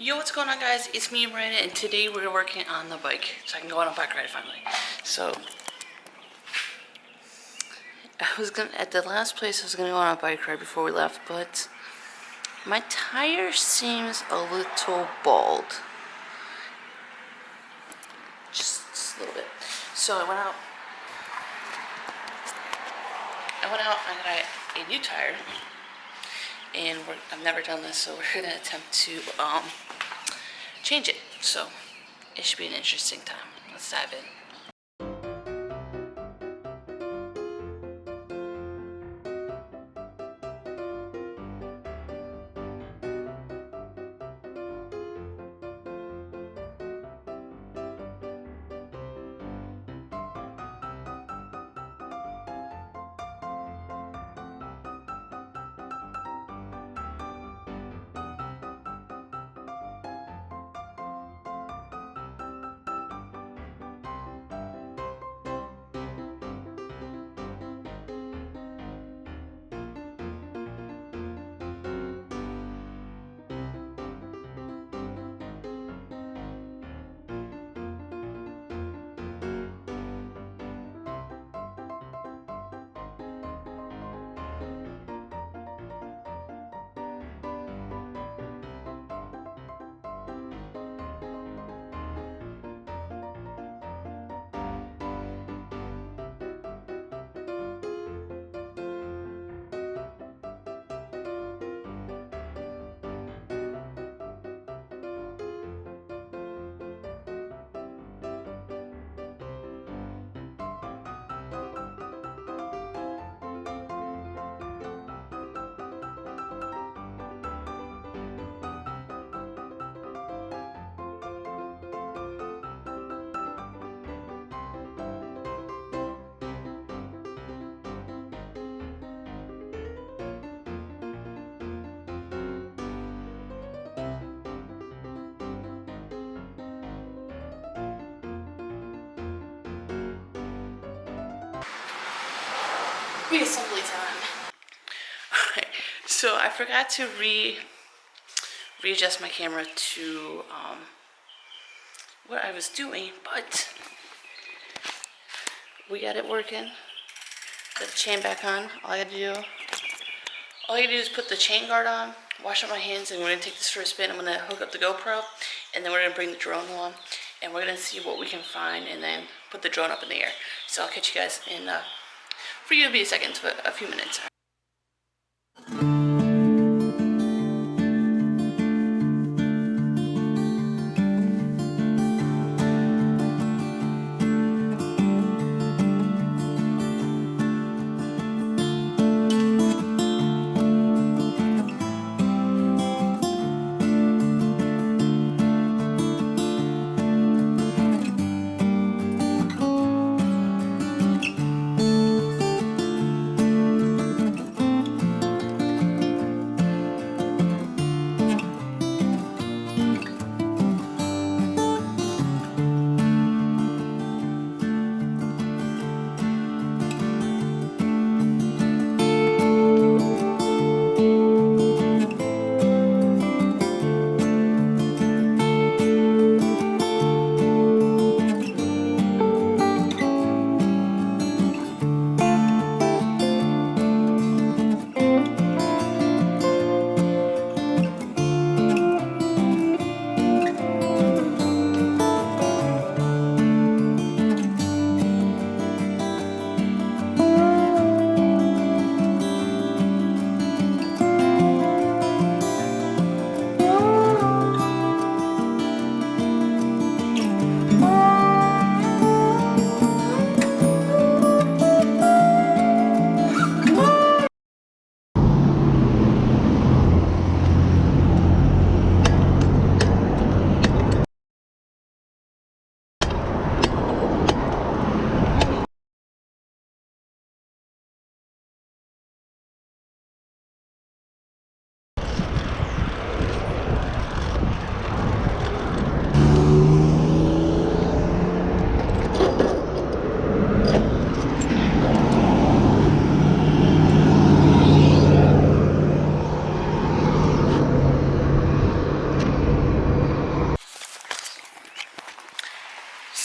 Yo, what's going on, guys? It's me, Miranda, and today we're working on the bike so I can go on a bike ride finally. So at the last place I was gonna go on a bike ride before we left, but my tire seems a little bald, just a little bit. So I went out and got a new tire, and I've never done this, so we're gonna attempt to change it. So it should be an interesting time. Let's dive in. Reassembly time. Alright, so I forgot to readjust my camera to what I was doing, but we got it working. Got the chain back on. All I gotta do is put the chain guard on, wash up my hands, and we're gonna take this for a spin. I'm gonna hook up the GoPro, and then we're gonna bring the drone along, and we're gonna see what we can find, and then put the drone up in the air. So I'll catch you guys in for you to be a second, but a few minutes.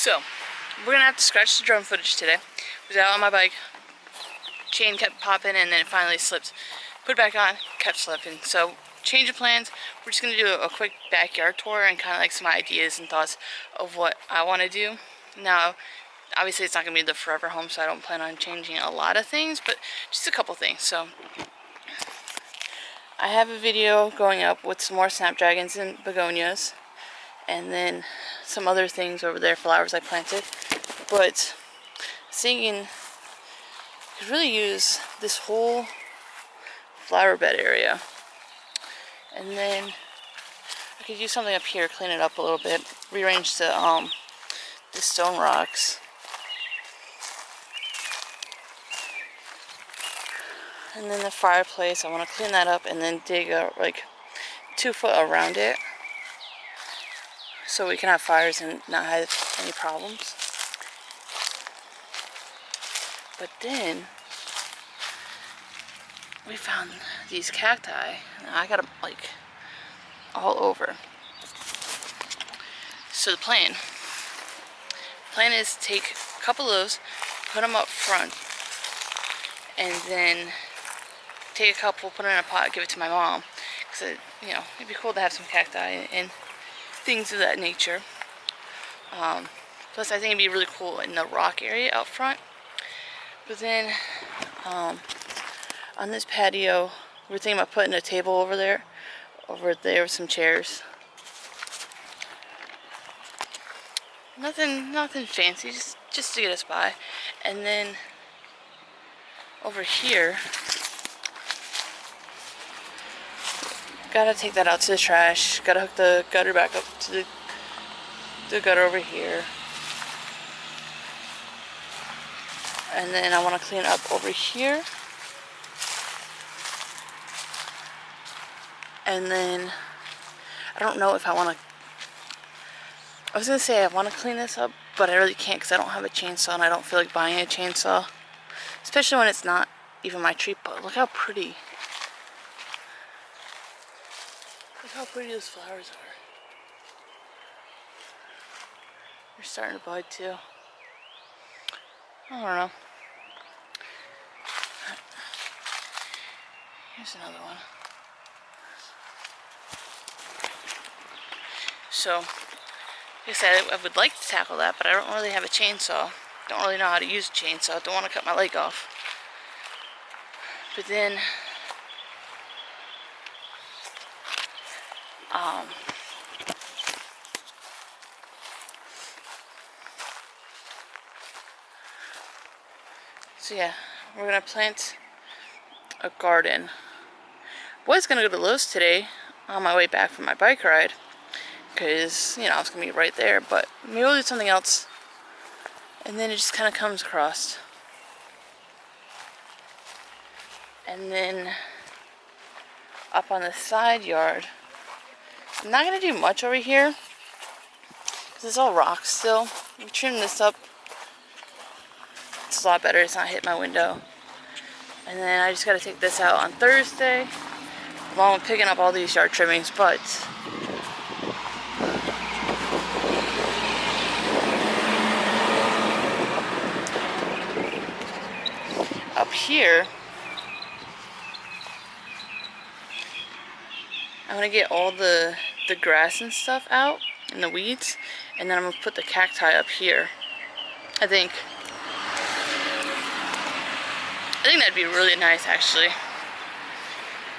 So, we're gonna have to scratch the drone footage today. I was out on my bike, chain kept popping, and then it finally slipped. Put it back on, kept slipping. So, change of plans. We're just gonna do a quick backyard tour and kind of like some ideas and thoughts of what I want to do. Now, obviously it's not gonna be the forever home, so I don't plan on changing a lot of things, but just a couple things. So, I have a video going up with some more snapdragons and begonias, and then some other things over there, flowers I planted. But thinking I could really use this whole flower bed area, and then I could use something up here, clean it up a little bit, rearrange the stone rocks, and then the fireplace. I want to clean that up and then dig like 2 foot around it, so we can have fires and not have any problems. But then we found these cacti. I got them like all over. So the plan is to take a couple of those, put them up front, and then take a couple, put them in a pot, give it to my mom, because you know, it'd be cool to have some cacti and things of that nature. Plus I think it'd be really cool in the rock area out front. But then on this patio, we're thinking about putting a table over there with some chairs. Nothing fancy, just to get us by. And then over here, gotta take that out to the trash. Gotta hook the gutter back up to the gutter over here. And then I want to clean up over here. And then I don't know if I want to. I was gonna say I want to clean this up, but I really can't because I don't have a chainsaw and I don't feel like buying a chainsaw, especially when it's not even my tree. But look how pretty. Look how pretty those flowers are. They're starting to bud too. I don't know. Here's another one. So, like I said, I would like to tackle that, but I don't really have a chainsaw. Don't really know how to use a chainsaw. Don't want to cut my leg off. But then, so yeah, we're gonna plant a garden. Was gonna go to Lowe's today on my way back from my bike ride, because you know I was gonna be right there. But maybe we'll do something else, and then it just kind of comes across. And then up on the side yard, I'm not gonna do much over here because it's all rocks still. I'm trimming this up. It's a lot better. It's not hitting my window. And then I just gotta take this out on Thursday, along with picking up all these yard trimmings. But up here, I'm gonna get all the grass and stuff out and the weeds, and then I'm gonna put the cacti up here. I think that'd be really nice, actually.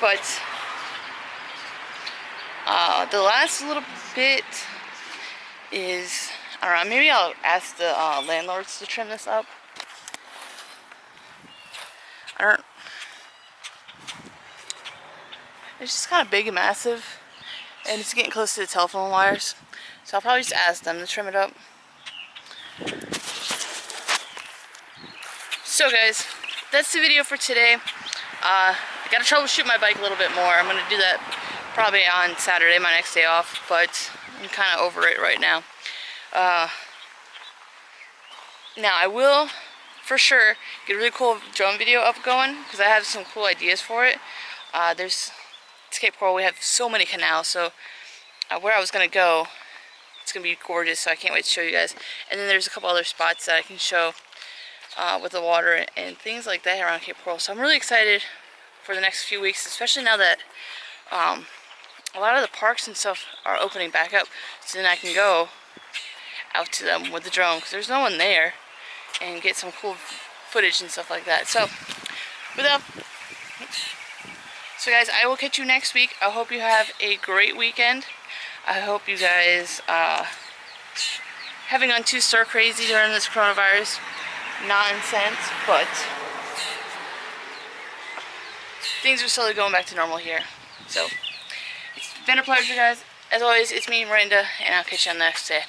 But the last little bit is, I don't know, maybe I'll ask the landlords to trim this up. It's just kind of big and massive, and it's getting close to the telephone wires, so I'll probably just ask them to trim it up. So guys, that's the video for today. I gotta troubleshoot my bike a little bit more. I'm gonna do that probably on Saturday, my next day off, but I'm kind of over it right now. Now I will, for sure, get a really cool drone video up going, because I have some cool ideas for it. There's Cape Coral, we have so many canals, so where I was gonna go It's going to be gorgeous, so I can't wait to show you guys. And then there's a couple other spots that I can show with the water and things like that around Cape Coral. So I'm really excited for the next few weeks, especially now that a lot of the parks and stuff are opening back up. So then I can go out to them with the drone, because there's no one there, and get some cool footage and stuff like that. So so guys, I will catch you next week. I hope you have a great weekend. I hope you guys haven't gone too stir crazy during this coronavirus nonsense, but things are slowly going back to normal here. So it's been a pleasure, guys. As always, it's me, Miranda, and I'll catch you on the next day.